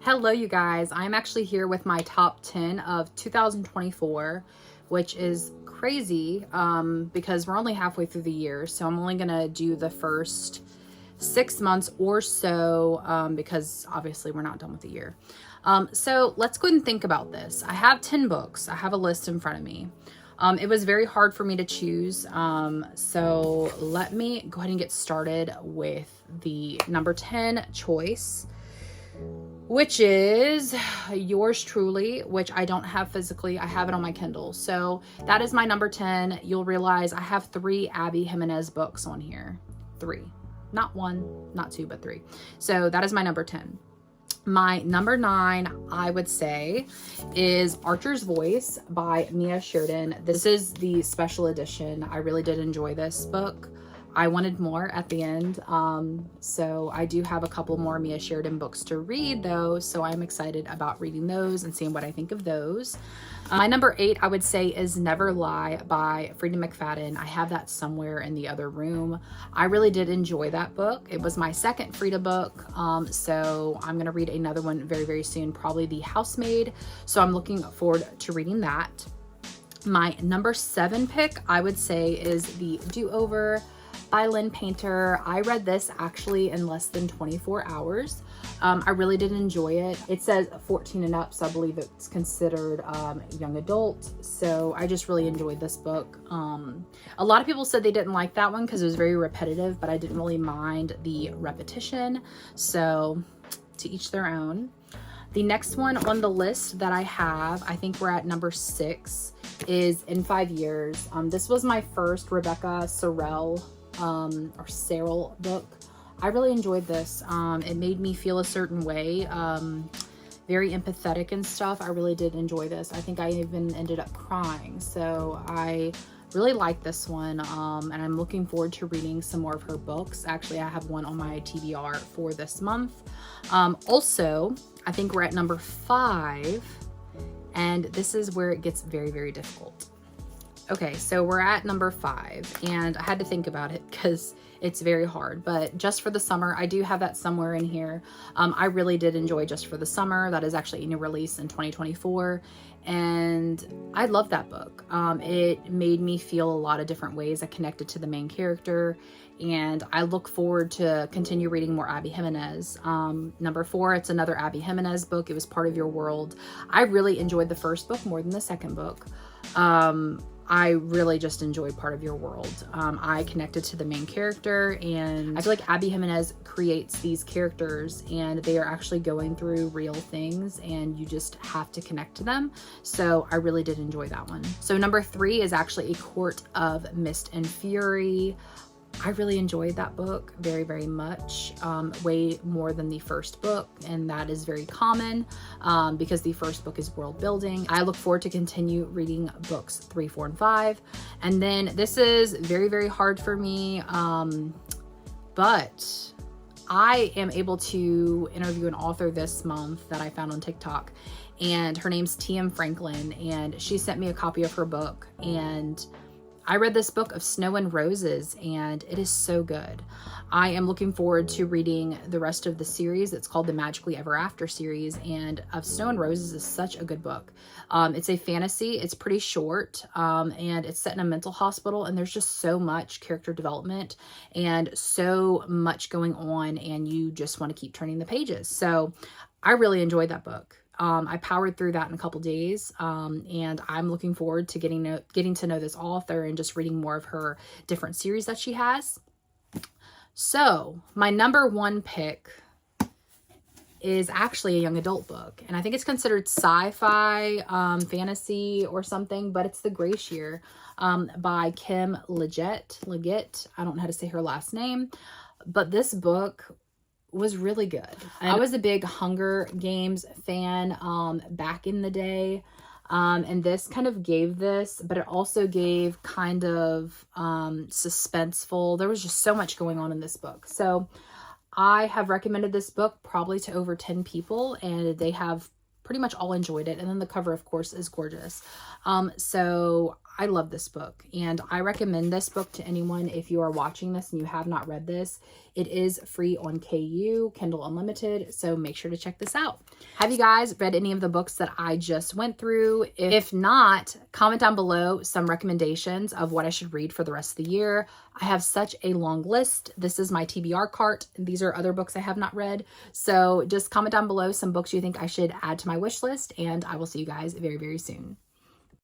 Hello, you guys. I'm actually here with my top 10 of 2024, which is crazy because we're only halfway through the year. So I'm only going to do the first 6 months or so because obviously we're not done with the year. So let's go ahead and think about this. I have 10 books. I have a list in front of me. It was very hard for me to choose. So let me go ahead and get started with the number 10 choice, which is yours truly, which I don't have physically. I have it on my Kindle. So that is my number 10. You'll realize I have 3 Abby Jimenez books on here. 3. Not 1, not 2, but 3. So that is my number 10. My number 9, I would say, is Archer's Voice by Mia Sheridan. This is the special edition. I really did enjoy this book. I wanted more at the end. So I do have a couple more Mia Sheridan books to read though. So I'm excited about reading those and seeing what I think of those. My number 8, I would say, is Never Lie by Frida McFadden. I have that somewhere in the other room. I really did enjoy that book. It was my second Frida book. So I'm going to read another one very, very soon, probably The Housemaid. So I'm looking forward to reading that. My number 7 pick, I would say, is The Do-Over by Lynn Painter. I read this actually in less than 24 hours. I really did enjoy it. It says 14 and up, so I believe it's considered young adult. So I just really enjoyed this book. A lot of people said they didn't like that one because it was very repetitive, but I didn't really mind the repetition. So to each their own. The next one on the list that I have, I think we're at number 6, is In 5 Years. This was my first Rebecca Sorrell or Serrell book. I really enjoyed this. It made me feel a certain way, very empathetic and stuff. I really did enjoy this. I think I even ended up crying. So I really like this one, and I'm looking forward to reading some more of her books. Actually, I have one on my TBR for this month. Also, I think we're at number 5, and this is where it gets very, very difficult. Okay, so we're at number 5, and I had to think about it because it's very hard, but Just for the Summer, I do have that somewhere in here. I really did enjoy Just for the Summer. That is actually a new release in 2024, and I love that book. It made me feel a lot of different ways. I connected to the main character, and I look forward to continue reading more Abby Jimenez. Number 4, it's another Abby Jimenez book. It was Part of Your World. I really enjoyed the first book more than the second book. I really just enjoyed Part of Your World. I connected to the main character, and I feel like Abby Jimenez creates these characters and they are actually going through real things and you just have to connect to them. So I really did enjoy that one. So number 3 is actually A Court of Mist and Fury. I really enjoyed that book very, very much, way more than the first book, and that is very common because the first book is world building. I look forward to continue reading books 3, 4, and 5. And then this is very, very hard for me, but I am able to interview an author this month that I found on TikTok, and her name's T.M. Franklin, and she sent me a copy of her book, and I read this book of Snow and Roses, and it is so good. I am looking forward to reading the rest of the series. It's called the Magically Ever After series, and Of Snow and Roses is such a good book. It's a fantasy. It's pretty short, and it's set in a mental hospital, and there's just so much character development and so much going on, and you just want to keep turning the pages. So I really enjoyed that book. I powered through that in a couple days, and I'm looking forward to getting to know this author and just reading more of her different series that she has. So my number 1 pick is actually a young adult book, and I think it's considered sci-fi, fantasy or something, but it's The Glacier by Kim Liggett. I don't know how to say her last name, but this book was really good. I was a big Hunger Games fan back in the day, and this kind of gave this, but it also gave kind of suspenseful. There was just so much going on in this book. So I have recommended this book probably to over 10 people, and they have pretty much all enjoyed it. And then the cover, of course, is gorgeous. So I love this book, and I recommend this book to anyone. If you are watching this and you have not read this, it is free on KU, Kindle Unlimited, so make sure to check this out. Have you guys read any of the books that I just went through? If not, comment down below some recommendations of what I should read for the rest of the year. I have such a long list. This is my TBR cart. These are other books I have not read. So just comment down below some books you think I should add to my wish list, and I will see you guys very, very soon.